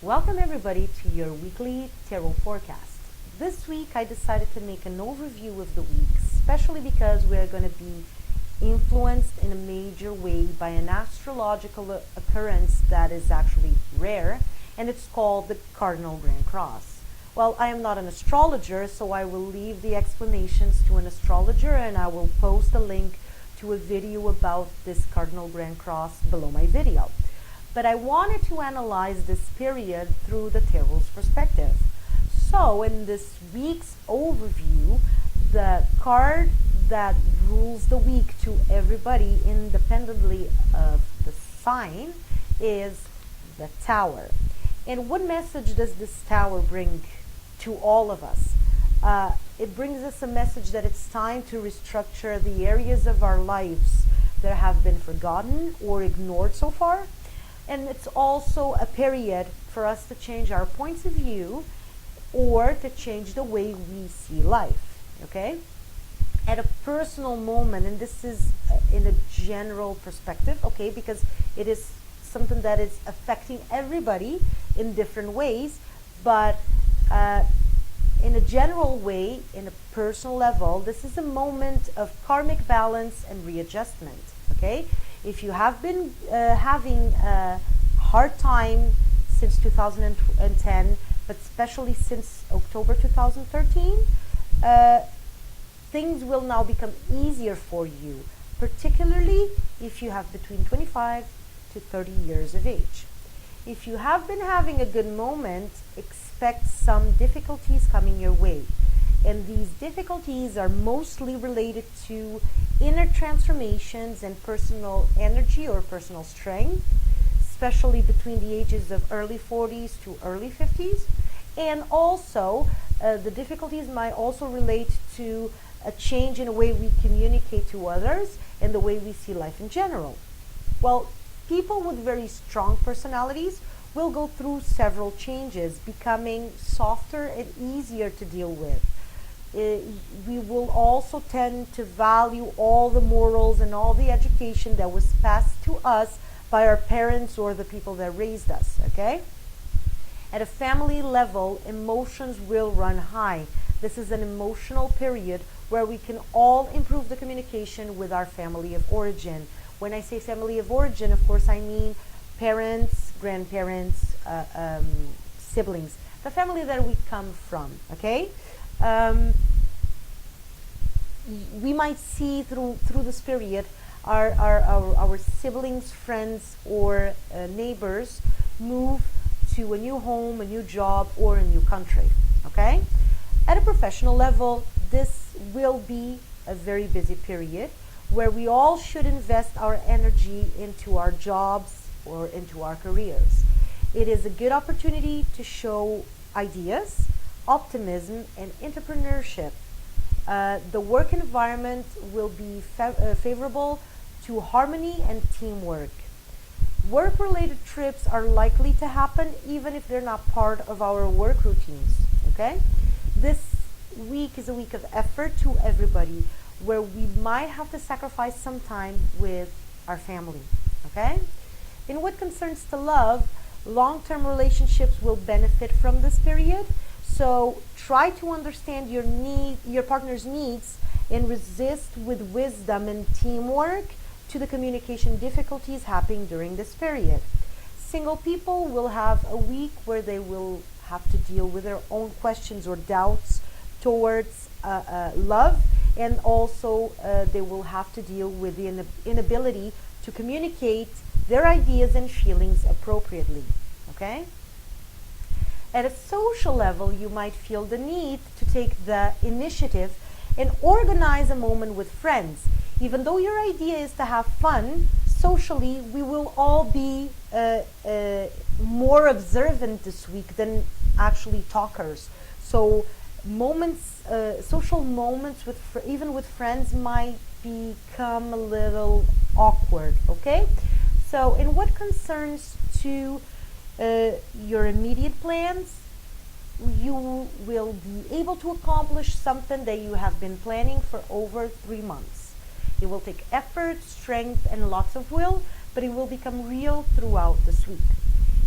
Welcome everybody to your weekly tarot forecast. This week I decided to make an overview of the week, especially because we're going to be influenced in a major way by an astrological occurrence that is actually rare, and it's called the Cardinal Grand Cross. Well, I am not an astrologer, so I will leave the explanations to an astrologer, and I will post a link to a video about this Cardinal Grand Cross below my video. But I wanted to analyze this period through the tarot's perspective. So in this week's overview, the card that rules the week to everybody independently of the sign is the Tower. And what message does this Tower bring to all of us? It brings us a message that it's time to restructure the areas of our lives that have been forgotten or ignored so far. And it's also a period for us to change our points of view or to change the way we see life, okay? At a personal moment, and this is in a general perspective, okay, because it is something that is affecting everybody in different ways, but in a general way, in a personal level, this is a moment of karmic balance and readjustment, okay? If you have been having a hard time since 2010, but especially since October 2013, things will now become easier for you, particularly if you have between 25 to 30 years of age. If you have been having a good moment, expect some difficulties coming your way. And these difficulties are mostly related to inner transformations and personal energy or personal strength, especially between the ages of early 40s to early 50s. And also, the difficulties might also relate to a change in the way we communicate to others and the way we see life in general. Well, people with very strong personalities will go through several changes, becoming softer and easier to deal with. We will also tend to value all the morals and all the education that was passed to us by our parents or the people that raised us, okay? At a family level, emotions will run high. This is an emotional period where we can all improve the communication with our family of origin. When I say family of origin, of course, I mean parents, grandparents, siblings, the family that we come from, okay? We might see through this period our siblings, friends, or neighbors move to a new home, a new job, or a new country, okay? At a professional level, this will be a very busy period where we all should invest our energy into our jobs or into our careers. It is a good opportunity to show ideas, optimism, and entrepreneurship. The work environment will be favorable to harmony and teamwork. Work-related trips are likely to happen even if they're not part of our work routines, okay? This week is a week of effort to everybody where we might have to sacrifice some time with our family, okay? In what concerns to love, long-term relationships will benefit from this period. So try to understand your partner's needs and resist with wisdom and teamwork to the communication difficulties happening during this period. Single people will have a week where they will have to deal with their own questions or doubts towards love, and also they will have to deal with the inability to communicate their ideas and feelings appropriately, okay? At a social level, you might feel the need to take the initiative and organize a moment with friends. Even though your idea is to have fun, socially, we will all be more observant this week than actually talkers. So social moments even with friends might become a little awkward, okay? So in what concerns to your immediate plans, you will be able to accomplish something that you have been planning for over 3 months. It will take effort, strength, and lots of will, but it will become real throughout this week.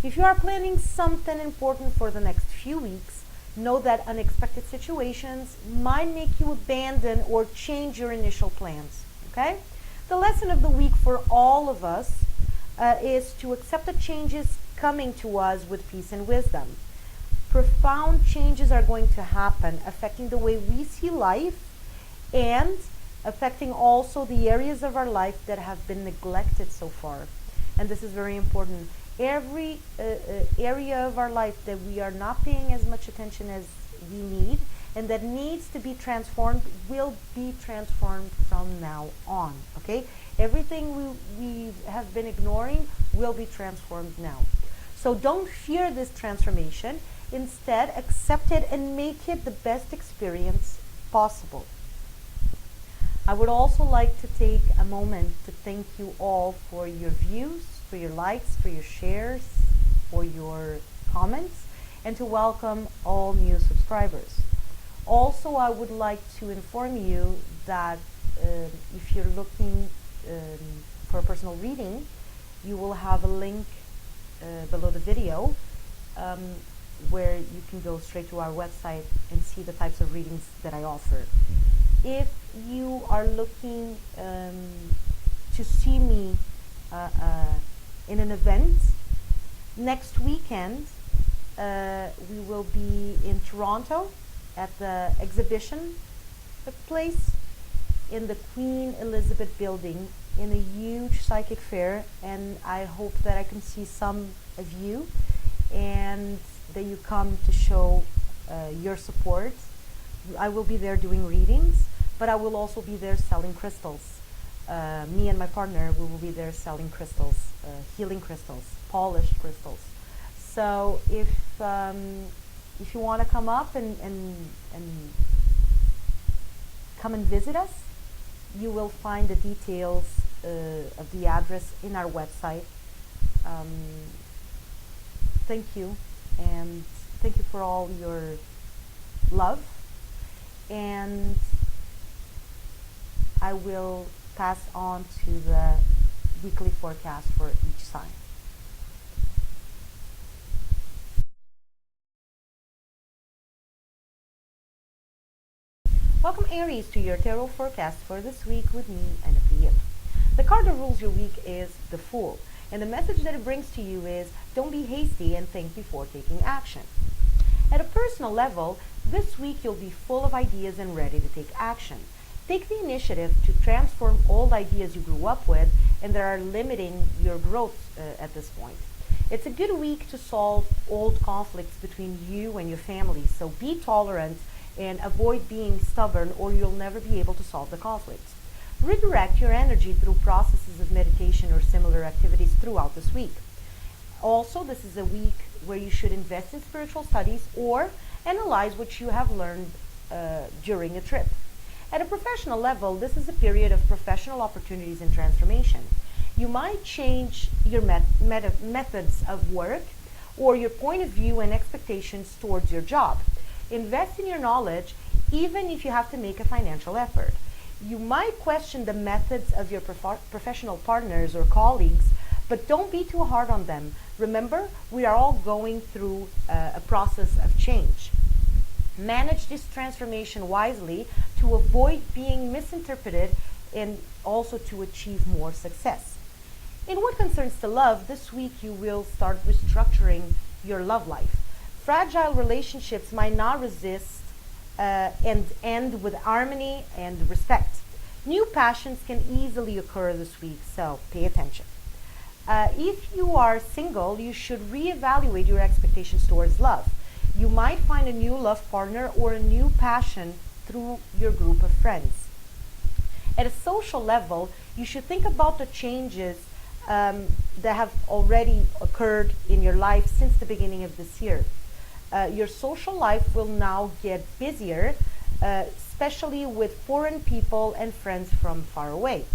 If you are planning something important for the next few weeks, know that unexpected situations might make you abandon or change your initial plans. Okay? The lesson of the week for all of us is to accept the changes coming to us with peace and wisdom. Profound changes are going to happen, affecting the way we see life and affecting also the areas of our life that have been neglected so far. And this is very important. Every area of our life that we are not paying as much attention as we need and that needs to be transformed will be transformed from now on. Okay? Everything we have been ignoring will be transformed now. So don't fear this transformation. Instead, accept it and make it the best experience possible. I would also like to take a moment to thank you all for your views, for your likes, for your shares, for your comments, and to welcome all new subscribers. Also, I would like to inform you that if you're looking for a personal reading, you will have a link below the video where you can go straight to our website and see the types of readings that I offer. If you are looking to see me in an event, next weekend we will be in Toronto at the exhibition place in the Queen Elizabeth building in a huge psychic fair, and I hope that I can see some of you and that you come to show your support. I will be there doing readings, but I will also be there selling crystals. Me and my partner, we will be there selling crystals, healing crystals, polished crystals. So if you want to come up and come and visit us, you will find the details of the address in our website. Thank you, and thank you for all your love, and I will pass on to the weekly forecast for each sign. Welcome, Aries, to your tarot forecast for this week with me, Anna. The card that rules your week is the Fool, and the message that it brings to you is don't be hasty and think before taking action. At a personal level, this week you'll be full of ideas and ready to take action. Take the initiative to transform old ideas you grew up with and that are limiting your growth at this point. It's a good week to solve old conflicts between you and your family, so be tolerant and avoid being stubborn or you'll never be able to solve the conflicts. Redirect your energy through processes of meditation or similar activities throughout this week. Also, this is a week where you should invest in spiritual studies or analyze what you have learned during a trip. At a professional level, this is a period of professional opportunities and transformation. You might change your methods of work or your point of view and expectations towards your job. Invest in your knowledge, even if you have to make a financial effort. You might question the methods of your professional partners or colleagues, but don't be too hard on them. Remember, we are all going through a process of change. Manage this transformation wisely to avoid being misinterpreted and also to achieve more success. In what concerns to love, this week you will start restructuring your love life. Fragile relationships might not resist and end with harmony and respect. New passions can easily occur this week, so pay attention. If you are single, you should reevaluate your expectations towards love. You might find a new love partner or a new passion through your group of friends. At a social level, you should think about the changes that have already occurred in your life since the beginning of this year. Your social life will now get busier, especially with foreign people and friends from far away.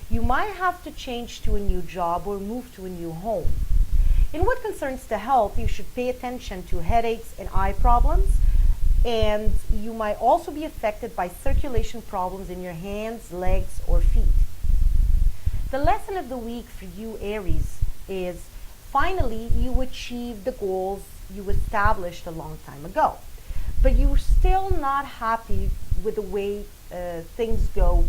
You might have to change to a new job or move to a new home. In what concerns to health, you should pay attention to headaches and eye problems, and you might also be affected by circulation problems in your hands, legs, or feet. The lesson of the week for you, Aries, is Finally, you achieve the goals you established a long time ago, but you're still not happy with the way things go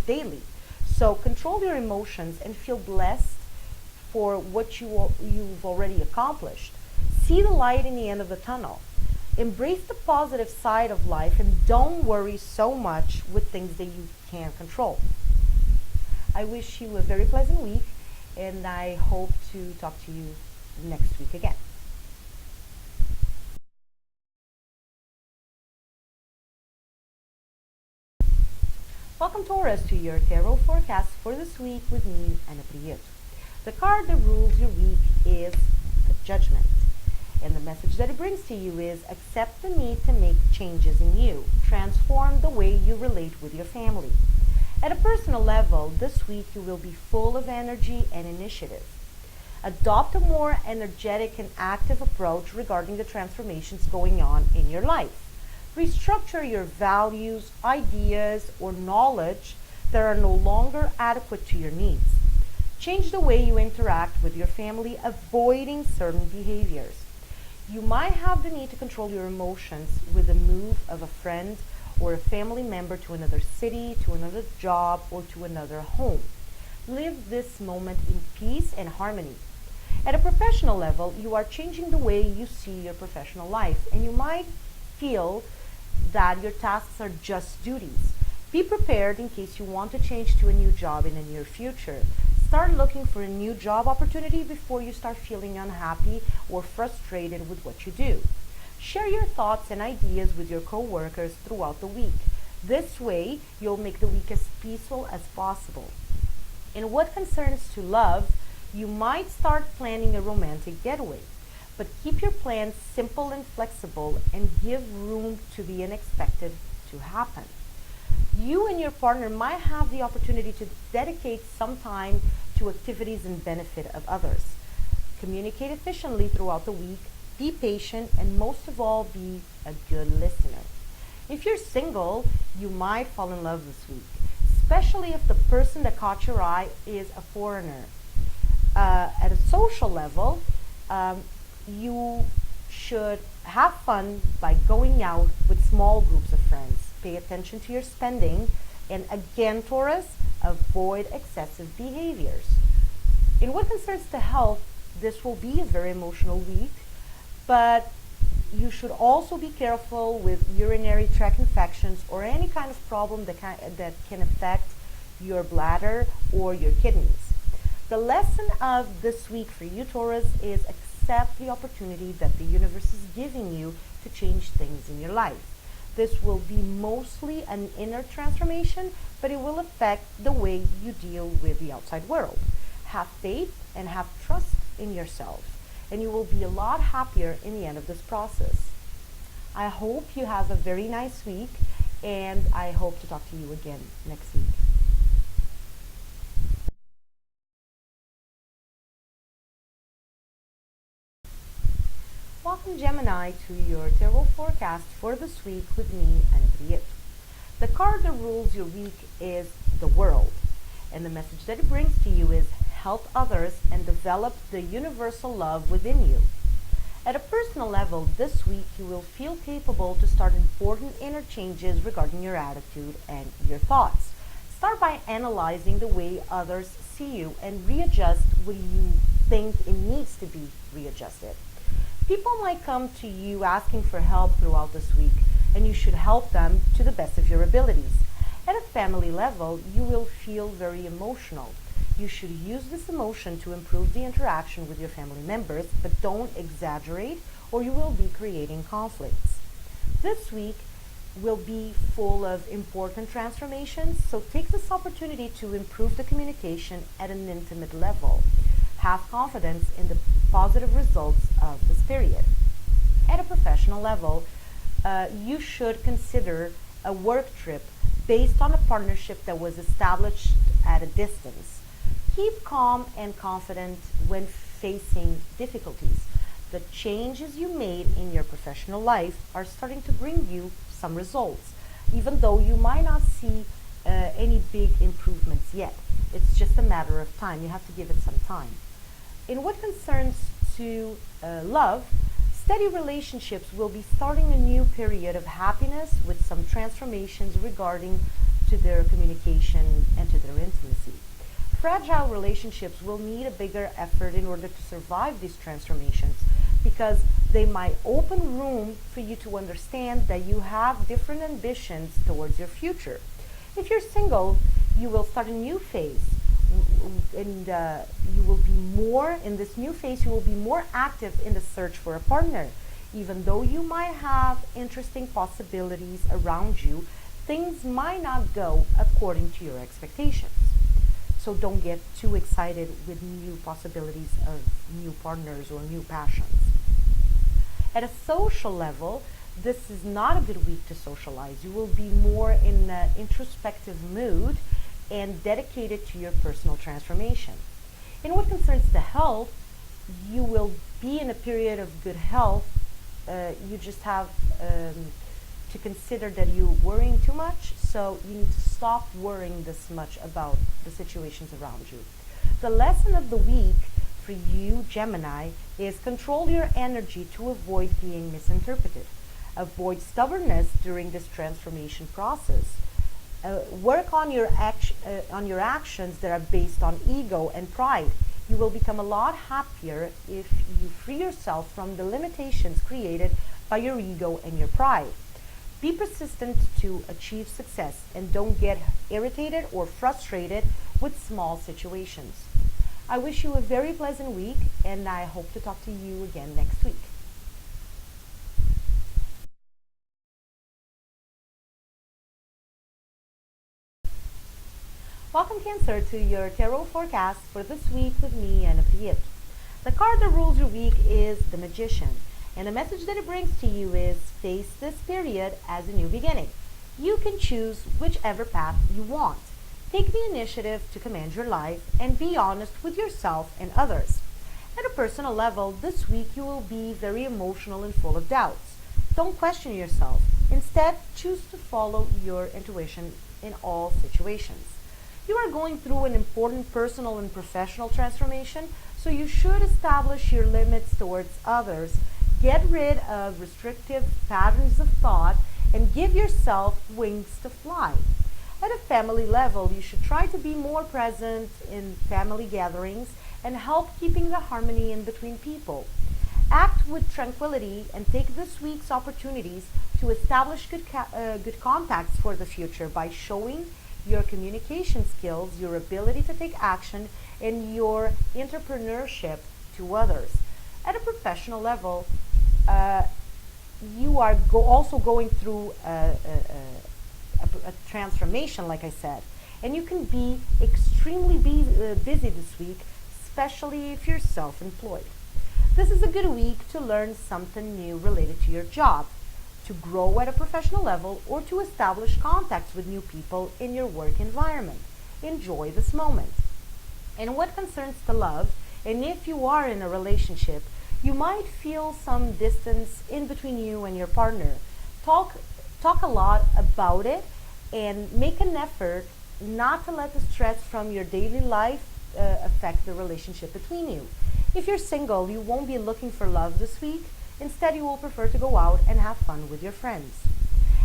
daily. So control your emotions and feel blessed for what you've already accomplished. See the light in the end of the tunnel. Embrace the positive side of life and don't worry so much with things that you can't control. I wish you a very pleasant week, and I hope to talk to you next week again. Welcome, Taurus, to your tarot forecast for this week with me, Ana Prieto. The card that rules your week is the Judgment. And the message that it brings to you is accept the need to make changes in you. Transform the way you relate with your family. At a personal level, this week you will be full of energy and initiative. Adopt a more energetic and active approach regarding the transformations going on in your life. Restructure your values, ideas, or knowledge that are no longer adequate to your needs. Change the way you interact with your family, avoiding certain behaviors. You might have the need to control your emotions with the move of a friend or a family member to another city, to another job, or to another home. Live this moment in peace and harmony. At a professional level, you are changing the way you see your professional life, and you might feel that your tasks are just duties. Be prepared in case you want to change to a new job in the near future. Start looking for a new job opportunity before you start feeling unhappy or frustrated with what you do. Share your thoughts and ideas with your coworkers throughout the week. This way, you'll make the week as peaceful as possible. In what concerns to love, you might start planning a romantic getaway, but keep your plans simple and flexible and give room to the unexpected to happen. You and your partner might have the opportunity to dedicate some time to activities in benefit of others. Communicate efficiently throughout the week, be patient, and most of all, be a good listener. If you're single, you might fall in love this week, especially if the person that caught your eye is a foreigner. At a social level, you should have fun by going out with small groups of friends. Pay attention to your spending, and again, Taurus, avoid excessive behaviors. In what concerns to health, this will be a very emotional week, but you should also be careful with urinary tract infections or any kind of problem that can affect your bladder or your kidneys. The lesson of this week for you, Taurus, is accept the opportunity that the universe is giving you to change things in your life. This will be mostly an inner transformation, but it will affect the way you deal with the outside world. Have faith and have trust in yourself, and you will be a lot happier in the end of this process. I hope you have a very nice week, and I hope to talk to you again next week. Welcome, Gemini, to your tarot forecast for this week with me, Ana Prieto. The card that rules your week is the World, and the message that it brings to you is help others and develop the universal love within you. At a personal level, this week you will feel capable to start important inner changes regarding your attitude and your thoughts. Start by analyzing the way others see you and readjust what you think it needs to be readjusted. People might come to you asking for help throughout this week, and you should help them to the best of your abilities. At a family level, you will feel very emotional. You should use this emotion to improve the interaction with your family members, but don't exaggerate or you will be creating conflicts. This week will be full of important transformations, so take this opportunity to improve the communication at an intimate level. Have confidence in the positive results of this period. At a professional level, you should consider a work trip based on a partnership that was established at a distance. Keep calm and confident when facing difficulties. The changes you made in your professional life are starting to bring you some results, even though you might not see any big improvements yet. It's just a matter of time. You have to give it some time. In what concerns to love, steady relationships will be starting a new period of happiness with some transformations regarding to their communication and to their intimacy. Fragile relationships will need a bigger effort in order to survive these transformations because they might open room for you to understand that you have different ambitions towards your future. If you're single, you will start a new phase and you will be more in this new phase, you will be more active in the search for a partner. Even though you might have interesting possibilities around you, things might not go according to your expectations. So don't get too excited with new possibilities of new partners or new passions. At a social level, this is not a good week to socialize. You will be more in an introspective mood and dedicated to your personal transformation. In what concerns the health, you will be in a period of good health. You just have to consider that you're worrying too much, so you need to stop worrying this much about the situations around you. The lesson of the week for you, Gemini, is control your energy to avoid being misinterpreted. Avoid stubbornness during this transformation process. Work on your actions that are based on ego and pride. You will become a lot happier if you free yourself from the limitations created by your ego and your pride. Be persistent to achieve success and don't get irritated or frustrated with small situations. I wish you a very pleasant week, and I hope to talk to you again next week. Welcome, Cancer, to your tarot forecast for this week with me, Anna Pietro. The card that rules your week is the Magician, and the message that it brings to you is face this period as a new beginning. You can choose whichever path you want. Take the initiative to command your life and be honest with yourself and others. At a personal level, this week you will be very emotional and full of doubts. Don't question yourself. Instead, choose to follow your intuition in all situations. You are going through an important personal and professional transformation, so you should establish your limits towards others, get rid of restrictive patterns of thought, and give yourself wings to fly. At a family level, you should try to be more present in family gatherings and help keeping the harmony in between people. Act with tranquility and take this week's opportunities to establish good contacts for the future by showing your communication skills, your ability to take action, and your entrepreneurship to others. At a professional level, you are also going through a transformation, like I said, and you can be extremely busy this week, especially if you're self-employed. This is a good week to learn something new related to your job, to grow at a professional level, or to establish contacts with new people in your work environment. Enjoy this moment. And what concerns the love, and if you are in a relationship, you might feel some distance in between you and your partner. Talk a lot about it and make an effort not to let the stress from your daily life affect the relationship between you. If you're single, you won't be looking for love this week. Instead, you will prefer to go out and have fun with your friends.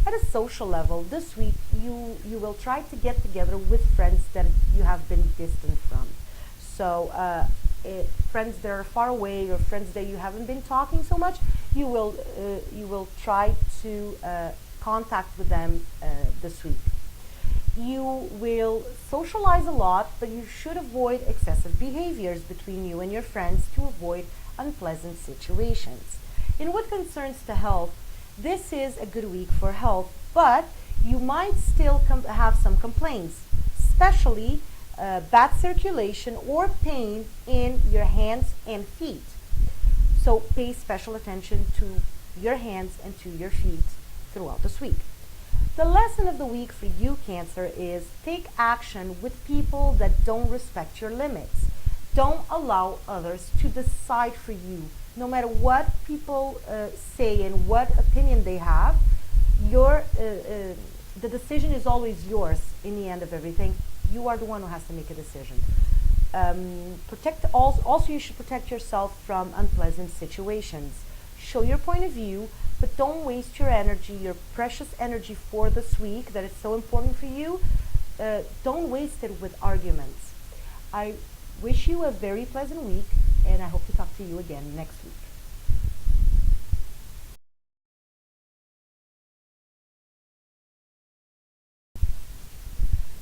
At a social level, this week you will try to get together with friends that you have been distant from. So friends that are far away or friends that you haven't been talking so much, you will try to contact with them this week. You will socialize a lot, but you should avoid excessive behaviors between you and your friends to avoid unpleasant situations. In what concerns to health, this is a good week for health, but you might still have some complaints, especially bad circulation or pain in your hands and feet. So pay special attention to your hands and to your feet throughout this week. The lesson of the week for you, Cancer, is take action with people that don't respect your limits. Don't allow others to decide for you. No matter what people say and what opinion they have, the decision is always yours in the end of everything. You are the one who has to make a decision. Also, you should protect yourself from unpleasant situations. Show your point of view, but don't waste your energy, your precious energy for this week that is so important for you. Don't waste it with arguments. I wish you a very pleasant week, and I hope to talk to you again next week.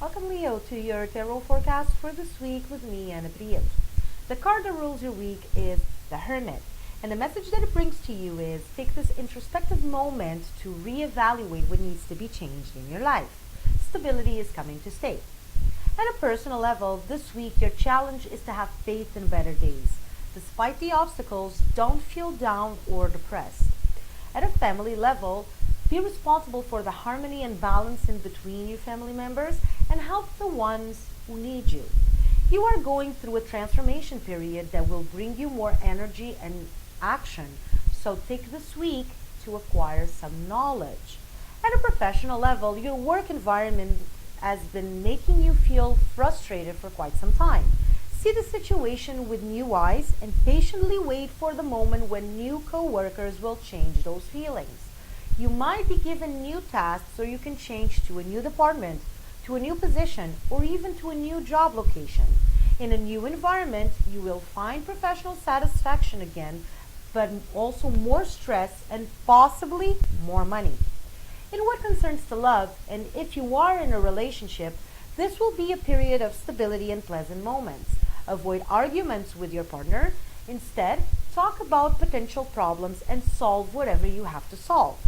Welcome, Leo, to your tarot forecast for this week with me, Anna Priet. The card that rules your week is the Hermit, and the message that it brings to you is take this introspective moment to reevaluate what needs to be changed in your life. Stability is coming to stay. At a personal level, this week your challenge is to have faith in better days. Despite the obstacles, don't feel down or depressed. At a family level, be responsible for the harmony and balance in between your family members and help the ones who need you. You are going through a transformation period that will bring you more energy and action, so take this week to acquire some knowledge. At a professional level, your work environment has been making you feel frustrated for quite some time. See the situation with new eyes and patiently wait for the moment when new co-workers will change those feelings. You might be given new tasks, or you can change to a new department, to a new position, or even to a new job location. In a new environment, you will find professional satisfaction again, but also more stress and possibly more money. In what concerns to love, and if you are in a relationship, this will be a period of stability and pleasant moments. Avoid arguments with your partner. Instead, talk about potential problems and solve whatever you have to solve.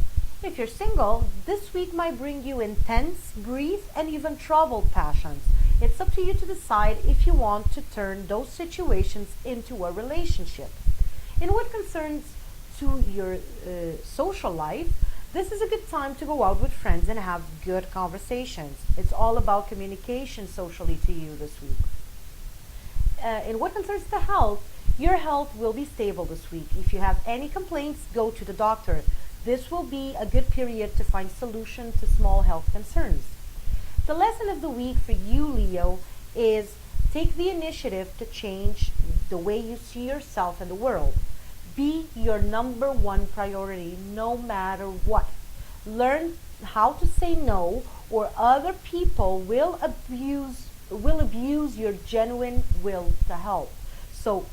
If you're single, this week might bring you intense, brief, and even troubled passions. It's up to you to decide if you want to turn those situations into a relationship. In what concerns to your social life, this is a good time to go out with friends and have good conversations. It's all about communication socially to you this week. In what concerns to health, your health will be stable this week. If you have any complaints, go to the doctor. This will be a good period to find solutions to small health concerns. The lesson of the week for you, Leo, is take the initiative to change the way you see yourself in the world. Be your number one priority no matter what. Learn how to say no, or other people will abuse your genuine will to help. So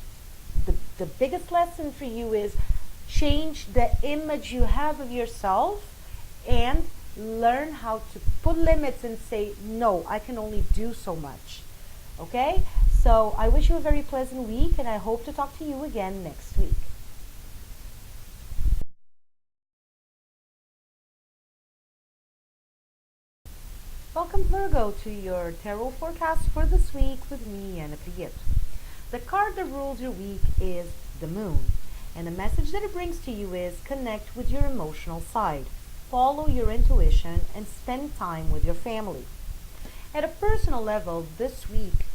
the biggest lesson for you is change the image you have of yourself and learn how to put limits and say, no, I can only do so much. Okay? So I wish you a very pleasant week, and I hope to talk to you again next week. Welcome, Virgo, to your tarot forecast for this week with me, Anna Priet. The card that rules your week is the Moon. And the message that it brings to you is connect with your emotional side. Follow your intuition and spend time with your family. At a personal level this week,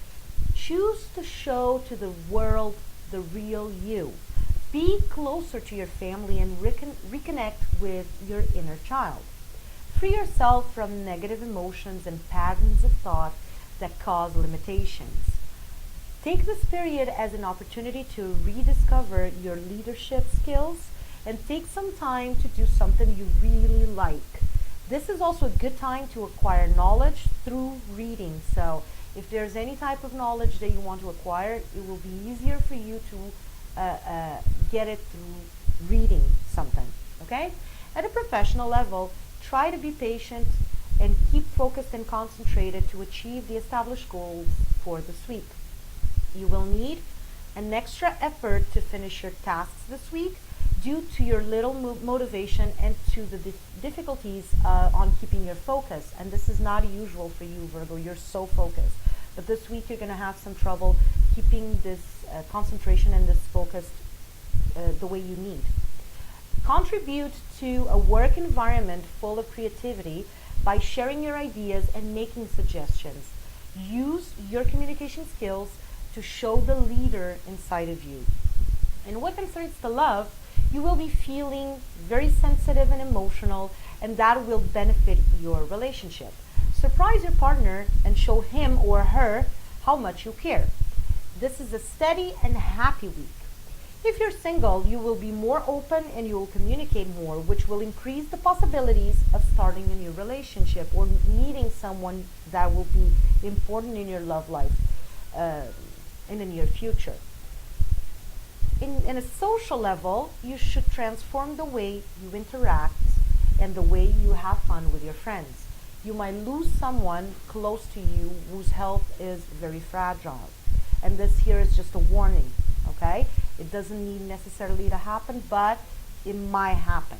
choose to show to the world the real you. Be closer to your family and reconnect with your inner child. Free yourself from negative emotions and patterns of thought that cause limitations. Take this period as an opportunity to rediscover your leadership skills and take some time to do something you really like. This is also a good time to acquire knowledge through reading. So if there's any type of knowledge that you want to acquire, it will be easier for you to get it through reading something. Okay? At a professional level, try to be patient and keep focused and concentrated to achieve the established goals for this week. You will need an extra effort to finish your tasks this week due to your little motivation and to the difficulties on keeping your focus. And this is not usual for you, Virgo. You're so focused. But this week you're going to have some trouble keeping this concentration and this focus the way you need. Contribute to a work environment full of creativity by sharing your ideas and making suggestions. Use your communication skills to show the leader inside of you. In what concerns to love, you will be feeling very sensitive and emotional, and that will benefit your relationship. Surprise your partner and show him or her how much you care. This is a steady and happy week. If you're single, you will be more open and you will communicate more, which will increase the possibilities of starting a new relationship or meeting someone that will be important in your love life in the near future. In a social level, you should transform the way you interact and the way you have fun with your friends. You might lose someone close to you whose health is very fragile. And this here is just a warning, okay? It doesn't need necessarily to happen, but it might happen.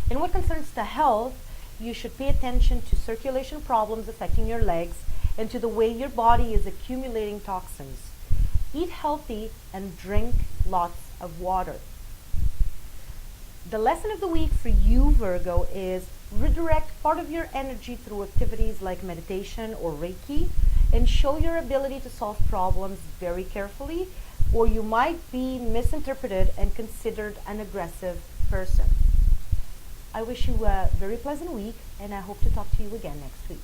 In what concerns to health, you should pay attention to circulation problems affecting your legs and to the way your body is accumulating toxins. Eat healthy and drink lots of water. The lesson of the week for you, Virgo, is redirect part of your energy through activities like meditation or Reiki and show your ability to solve problems very carefully, or you might be misinterpreted and considered an aggressive person. I wish you a very pleasant week, and I hope to talk to you again next week.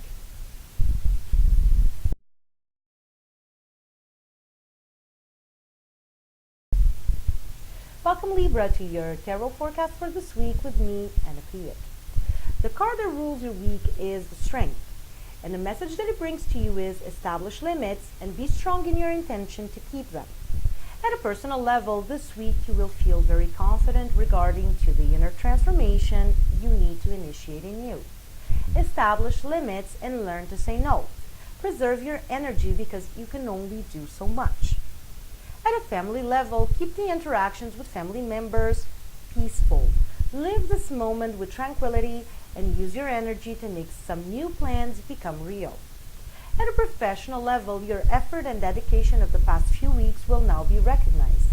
Welcome, Libra, to your tarot forecast for this week with me, Anna Piet. The card that rules your week is the Strength, and the message that it brings to you is establish limits and be strong in your intention to keep them. At a personal level, this week you will feel very confident regarding to the inner transformation you need to initiate in you. Establish limits and learn to say no. Preserve your energy because you can only do so much. At a family level, keep the interactions with family members peaceful. Live this moment with tranquility and use your energy to make some new plans become real. At a professional level, your effort and dedication of the past few weeks will now be recognized.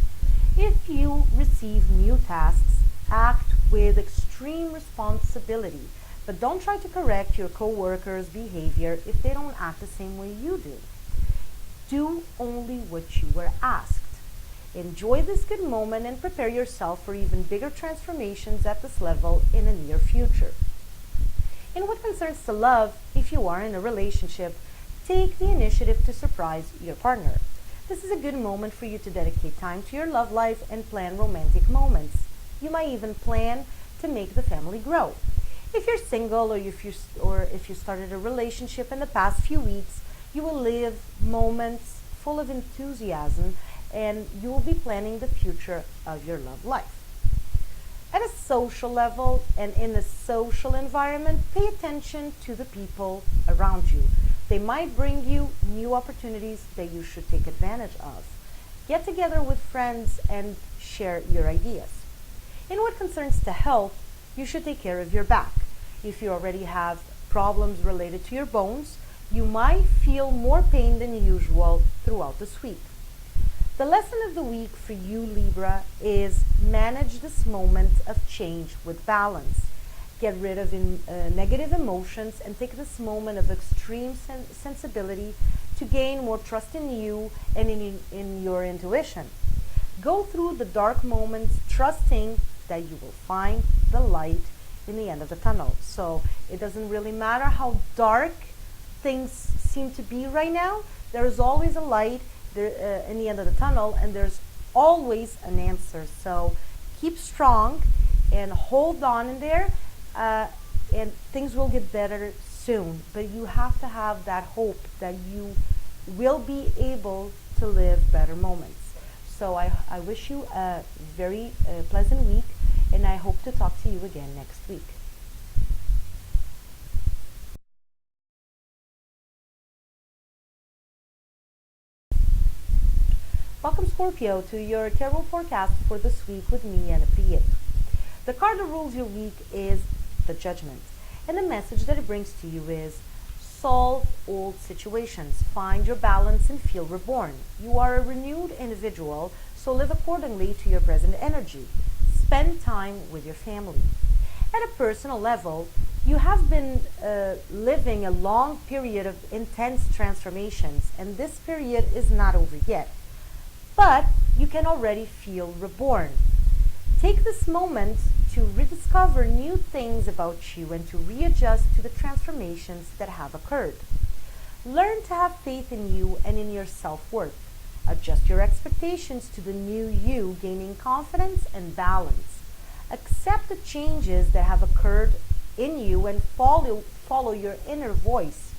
If you receive new tasks, act with extreme responsibility, but don't try to correct your co-workers' behavior if they don't act the same way you do. Do only what you were asked. Enjoy this good moment and prepare yourself for even bigger transformations at this level in the near future. In what concerns to love, if you are in a relationship, take the initiative to surprise your partner. This is a good moment for you to dedicate time to your love life and plan romantic moments. You might even plan to make the family grow. If you're single or if you started a relationship in the past few weeks, you will live moments full of enthusiasm and you will be planning the future of your love life. At a social level and in a social environment, pay attention to the people around you. They might bring you new opportunities that you should take advantage of. Get together with friends and share your ideas. In what concerns to health, you should take care of your back. If you already have problems related to your bones, you might feel more pain than usual throughout this week. The lesson of the week for you, Libra, is manage this moment of change with balance. Get rid of negative emotions and take this moment of extreme sensibility to gain more trust in you and in your intuition. Go through the dark moments trusting that you will find the light in the end of the tunnel. So it doesn't really matter how dark things seem to be right now, there is always a light in the end of the tunnel, and there's always an answer. So keep strong and hold on in there, and things will get better soon. But you have to have that hope that you will be able to live better moments. So I wish you a very pleasant week, and I hope to talk to you again next week. Welcome, Scorpio, to your tarot forecast for this week with me, Anna Piet. The card that rules your week is the Judgment, and the message that it brings to you is solve old situations, find your balance, and feel reborn. You are a renewed individual, so live accordingly to your present energy. Spend time with your family. At a personal level, you have been living a long period of intense transformations, and this period is not over yet. But you can already feel reborn. Take this moment to rediscover new things about you and to readjust to the transformations that have occurred. Learn to have faith in you and in your self-worth. Adjust your expectations to the new you, gaining confidence and balance. Accept the changes that have occurred in you and follow your inner voice.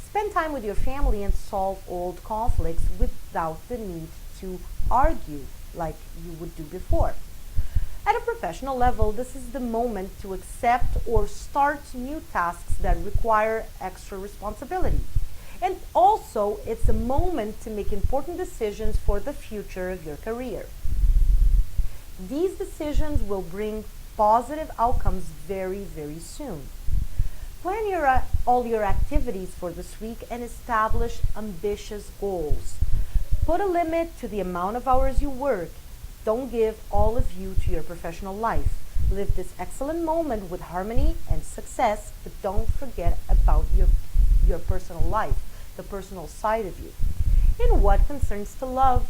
Spend time with your family and solve old conflicts without the need to argue like you would do before. At a professional level, this is the moment to accept or start new tasks that require extra responsibility. And also, it's a moment to make important decisions for the future of your career. These decisions will bring positive outcomes very, very soon. Plan all your activities for this week and establish ambitious goals. Put a limit to the amount of hours you work. Don't give all of you to your professional life. Live this excellent moment with harmony and success, but don't forget about your personal life, the personal side of you. In what concerns to love,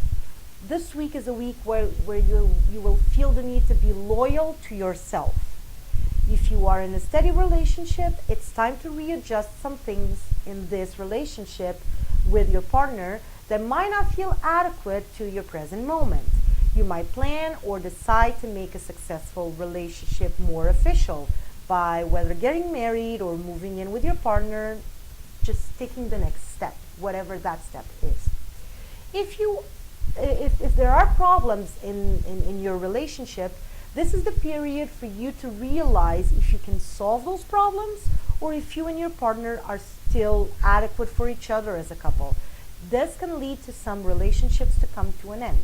this week is a week where you will feel the need to be loyal to yourself. If you are in a steady relationship, it's time to readjust some things in this relationship with your partner that might not feel adequate to your present moment. You might plan or decide to make a successful relationship more official by whether getting married or moving in with your partner, just taking the next step, whatever that step is. If there are problems in your relationship, this is the period for you to realize if you can solve those problems or if you and your partner are still adequate for each other as a couple. This can lead to some relationships to come to an end.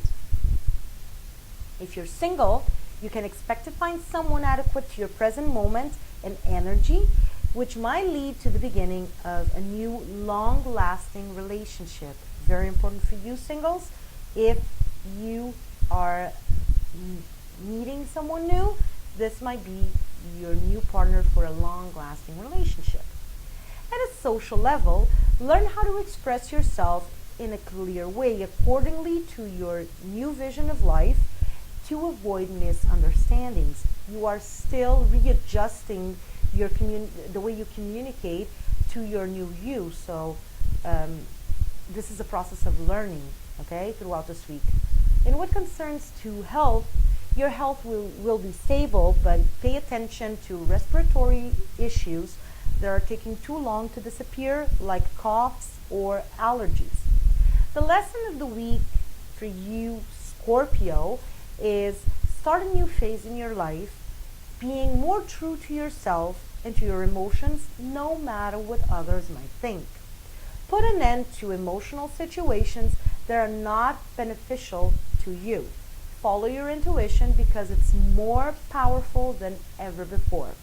If you're single, you can expect to find someone adequate to your present moment and energy, which might lead to the beginning of a new long-lasting relationship. Very important for you singles. If you are meeting someone new, this might be your new partner for a long-lasting relationship. At a social level, learn how to express yourself in a clear way accordingly to your new vision of life to avoid misunderstandings. You are still readjusting the way you communicate to your new you. So this is a process of learning, okay, throughout this week. In what concerns to health, your health will be stable, but pay attention to respiratory issues that are taking too long to disappear, like coughs or allergies. The lesson of the week for you, Scorpio, is start a new phase in your life, being more true to yourself and to your emotions, no matter what others might think. Put an end to emotional situations that are not beneficial to you. Follow your intuition because it's more powerful than ever before.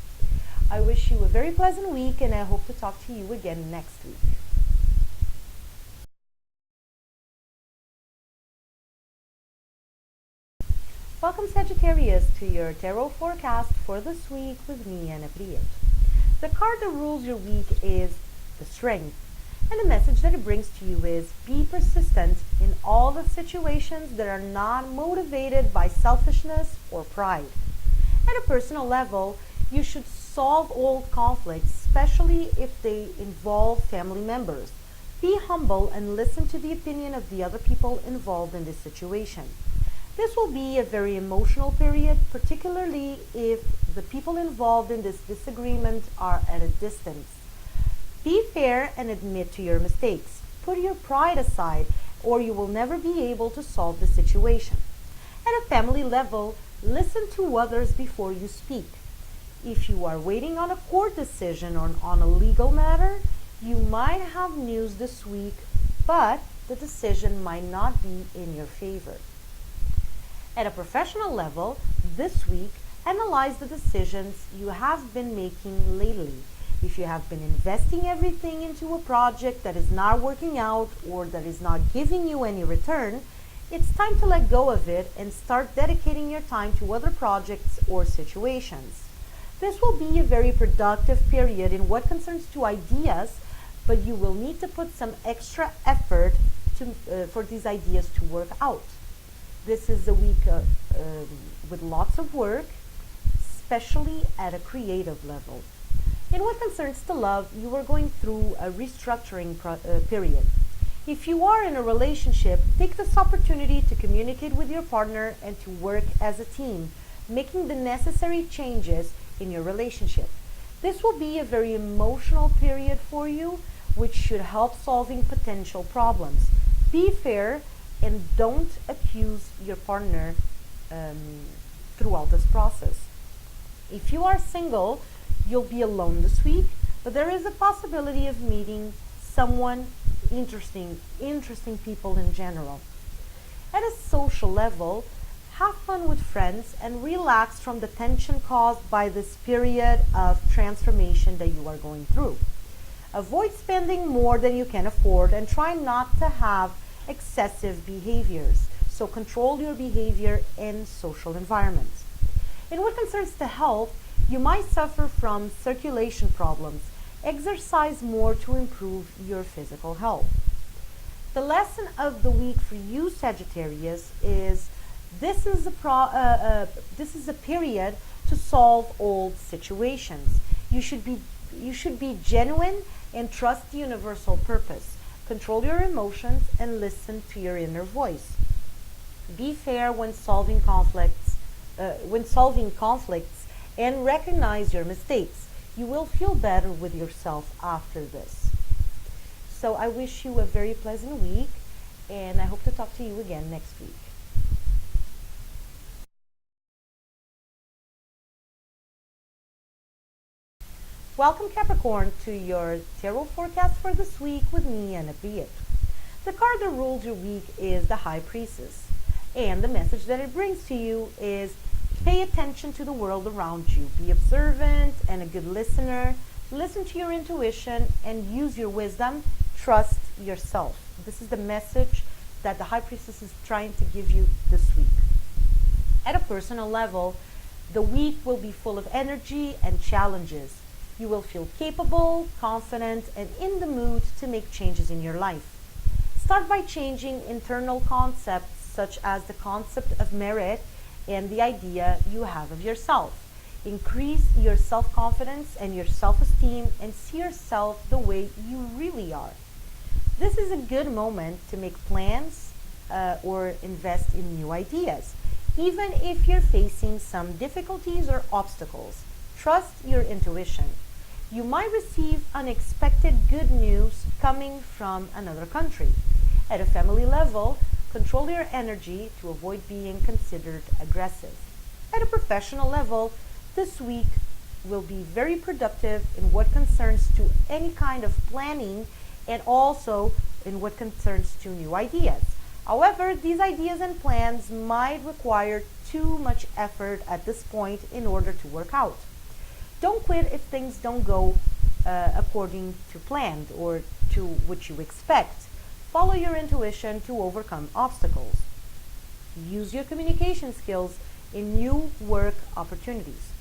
I wish you a very pleasant week and I hope to talk to you again next week. Welcome Sagittarius to your tarot forecast for this week with me, Anna Priet. The card that rules your week is the Strength, and the message that it brings to you is be persistent in all the situations that are not motivated by selfishness or pride. At a personal level, you should solve old conflicts, especially if they involve family members. Be humble and listen to the opinion of the other people involved in this situation. This will be a very emotional period, particularly if the people involved in this disagreement are at a distance. Be fair and admit to your mistakes. Put your pride aside, or you will never be able to solve the situation. At a family level, listen to others before you speak. If you are waiting on a court decision or on a legal matter, you might have news this week, but the decision might not be in your favor. At a professional level, this week, analyze the decisions you have been making lately. If you have been investing everything into a project that is not working out or that is not giving you any return, it's time to let go of it and start dedicating your time to other projects or situations. This will be a very productive period in what concerns to ideas, but you will need to put some extra effort for these ideas to work out. This is a week with lots of work, especially at a creative level. In what concerns to love, you are going through a restructuring period. If you are in a relationship, take this opportunity to communicate with your partner and to work as a team, making the necessary changes in your relationship. This will be a very emotional period for you, which should help solving potential problems. Be fair and don't accuse your partner throughout this process. If you are single, you'll be alone this week, but there is a possibility of meeting someone interesting people in general. At a social level, have fun with friends and relax from the tension caused by this period of transformation that you are going through. Avoid spending more than you can afford and try not to have excessive behaviors. So control your behavior in social environments. In what concerns to health, you might suffer from circulation problems. Exercise more to improve your physical health. The lesson of the week for you, Sagittarius, is this is a period to solve old situations. You should be genuine and trust the universal purpose. Control your emotions and listen to your inner voice. Be fair when solving conflicts, and recognize your mistakes. You will feel better with yourself after this. So I wish you a very pleasant week, and I hope to talk to you again next week. Welcome, Capricorn, to your tarot forecast for this week with me, Anna Piet. The card that rules your week is the High Priestess, and the message that it brings to you is pay attention to the world around you. Be observant and a good listener. Listen to your intuition and use your wisdom. Trust yourself. This is the message that the High Priestess is trying to give you this week. At a personal level, the week will be full of energy and challenges. You will feel capable, confident, and in the mood to make changes in your life. Start by changing internal concepts such as the concept of merit and the idea you have of yourself. Increase your self-confidence and your self-esteem and see yourself the way you really are. This is a good moment to make plans or invest in new ideas, even if you're facing some difficulties or obstacles. Trust your intuition. You might receive unexpected good news coming from another country. At a family level, control your energy to avoid being considered aggressive. At a professional level, this week will be very productive in what concerns to any kind of planning and also in what concerns to new ideas. However, these ideas and plans might require too much effort at this point in order to work out. Don't quit if things don't go according to planned or to what you expect. Follow your intuition to overcome obstacles. Use your communication skills in new work opportunities.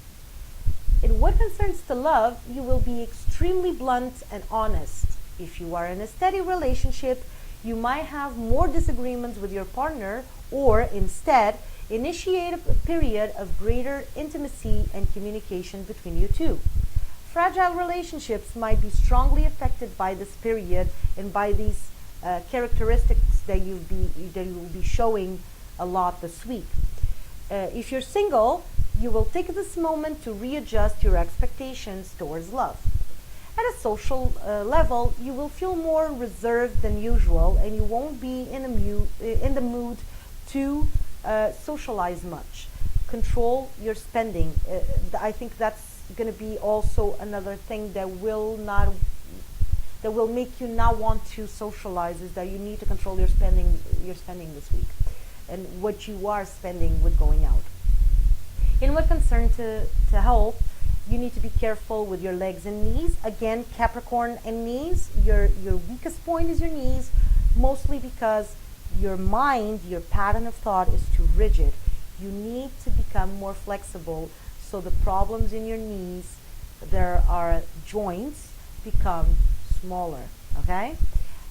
In what concerns to love, you will be extremely blunt and honest. If you are in a steady relationship, you might have more disagreements with your partner or instead initiate a period of greater intimacy and communication between you two. Fragile relationships might be strongly affected by this period and by these characteristics that you will be showing a lot this week. If you're single, you will take this moment to readjust your expectations towards love. At a social level, you will feel more reserved than usual and you won't be in the mood to socialize much. Control your spending. I think that's going to be also another thing that will make you not want to socialize, is that you need to control your spending this week and what you are spending with going out. In what concerns to health, you need to be careful with your legs and knees. Again, Capricorn and knees, your weakest point is your knees, mostly because your mind, your pattern of thought is too rigid. You need to become more flexible so the problems in your knees, there are joints, become smaller, okay?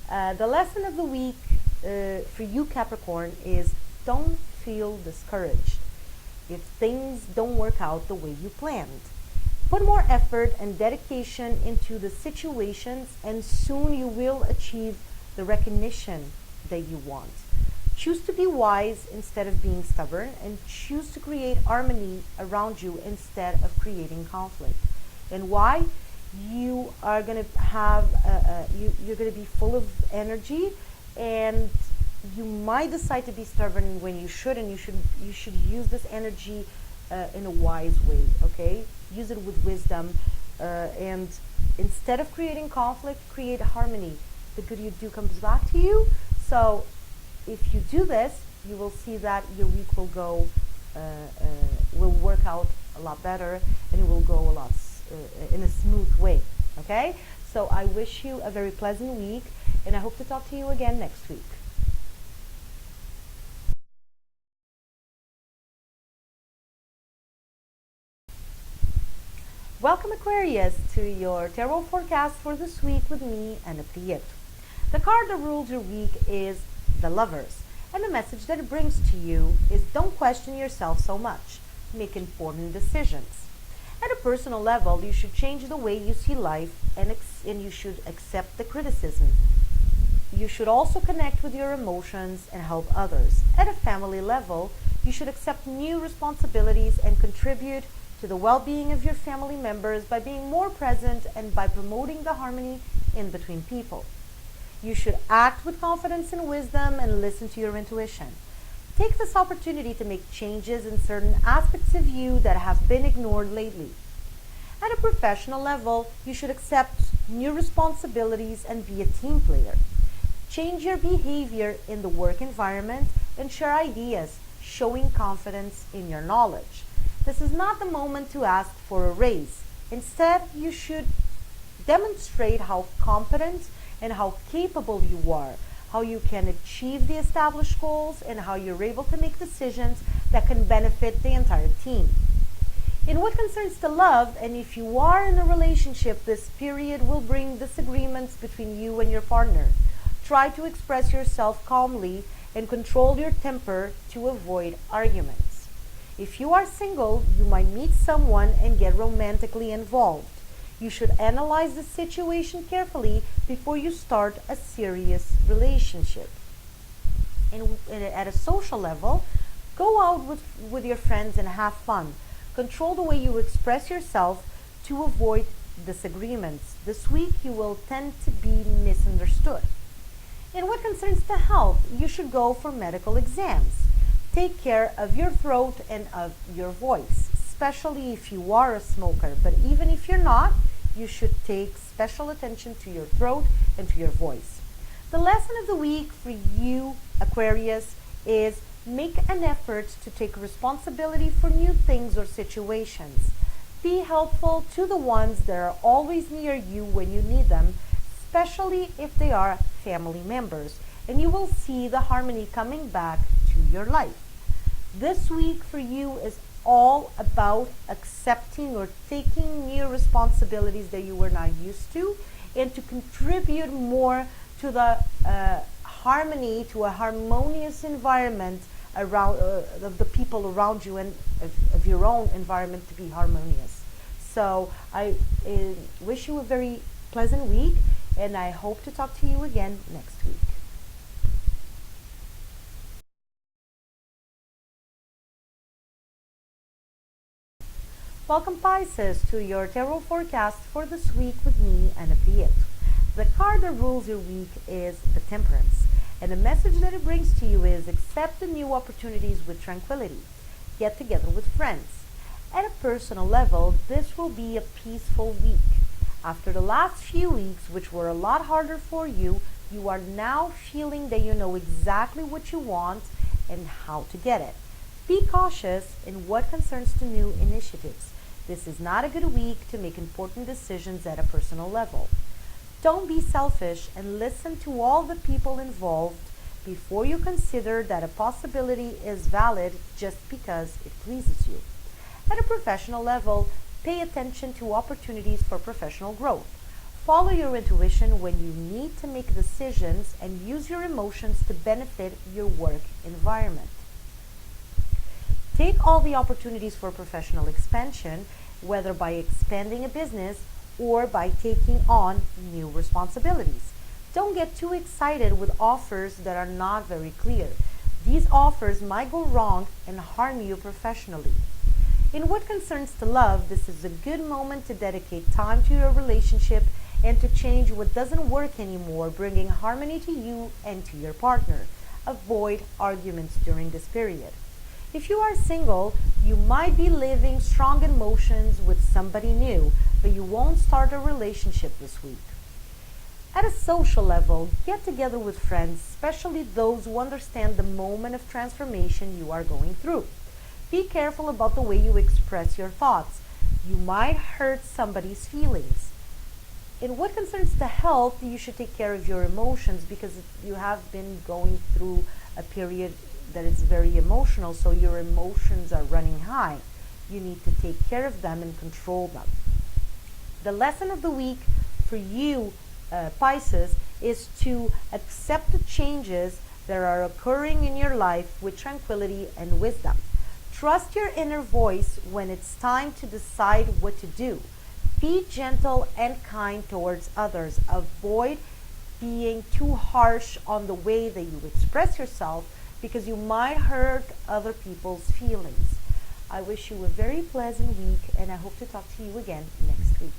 The lesson of the week for you, Capricorn, is don't feel discouraged if things don't work out the way you planned. Put more effort and dedication into the situations and soon you will achieve the recognition that you want. Choose to be wise instead of being stubborn, and choose to create harmony around you instead of creating conflict. And why? You are going to have you're going to be full of energy, and you might decide to be stubborn when you should, and you should use this energy in a wise way. Okay, use it with wisdom, and instead of creating conflict, create harmony. The good you do comes back to you. So if you do this, you will see that your week will go will work out a lot better, and it will go a lot in a smooth way. Okay, so I wish you a very pleasant week, and I hope to talk to you again next week. Welcome, Aquarius, to your tarot forecast for this week with me, Anna Prieto. The card that rules your week is the Lovers, and the message that it brings to you is don't question yourself so much. Make important decisions. At a personal level, you should change the way you see life, and you should accept the criticism. You should also connect with your emotions and help others. At a family level, you should accept new responsibilities and contribute to the well-being of your family members by being more present and by promoting the harmony in between people. You should act with confidence and wisdom and listen to your intuition. Take this opportunity to make changes in certain aspects of you that have been ignored lately. At a professional level, you should accept new responsibilities and be a team player. Change your behavior in the work environment and share ideas, showing confidence in your knowledge. This is not the moment to ask for a raise. Instead, you should demonstrate how competent and how capable you are, how you can achieve the established goals, and how you're able to make decisions that can benefit the entire team. In what concerns to love, and if you are in a relationship, this period will bring disagreements between you and your partner. Try to express yourself calmly and control your temper to avoid arguments. If you are single, you might meet someone and get romantically involved. You should analyze the situation carefully before you start a serious relationship. And at a social level, go out with your friends and have fun. Control the way you express yourself to avoid disagreements. This week, you will tend to be misunderstood. In what concerns to health, you should go for medical exams. Take care of your throat and of your voice, especially if you are a smoker. But even if you're not, you should take special attention to your throat and to your voice. The lesson of the week for you, Aquarius, is make an effort to take responsibility for new things or situations. Be helpful to the ones that are always near you when you need them, especially if they are family members, and you will see the harmony coming back to your life. This week for you is all about accepting or taking new responsibilities that you were not used to, and to contribute more to the harmony, to a harmonious environment around of the people around you, and of your own environment to be harmonious. So I wish you a very pleasant week, and I hope to talk to you again next week. Welcome, Pisces, to your tarot forecast for this week with me, Anna Prieto. The card that rules your week is the Temperance, and the message that it brings to you is accept the new opportunities with tranquility. Get together with friends. At a personal level, this will be a peaceful week. After the last few weeks, which were a lot harder for you, you are now feeling that you know exactly what you want and how to get it. Be cautious in what concerns to new initiatives. This is not a good week to make important decisions at a personal level. Don't be selfish and listen to all the people involved before you consider that a possibility is valid just because it pleases you. At a professional level, pay attention to opportunities for professional growth. Follow your intuition when you need to make decisions, and use your emotions to benefit your work environment. Take all the opportunities for professional expansion, whether by expanding a business or by taking on new responsibilities. Don't get too excited with offers that are not very clear. These offers might go wrong and harm you professionally. In what concerns to love, this is a good moment to dedicate time to your relationship and to change what doesn't work anymore, bringing harmony to you and to your partner. Avoid arguments during this period. If you are single, you might be living strong emotions with somebody new, but you won't start a relationship this week. At a social level, get together with friends, especially those who understand the moment of transformation you are going through. Be careful about the way you express your thoughts. You might hurt somebody's feelings. In what concerns to health, you should take care of your emotions because you have been going through a period that is very emotional, so your emotions are running high. You need to take care of them and control them. The lesson of the week for you, Pisces, is to accept the changes that are occurring in your life with tranquility and wisdom. Trust your inner voice when it's time to decide what to do. Be gentle and kind towards others. Avoid being too harsh on the way that you express yourself because you might hurt other people's feelings. I wish you a very pleasant week and I hope to talk to you again next week.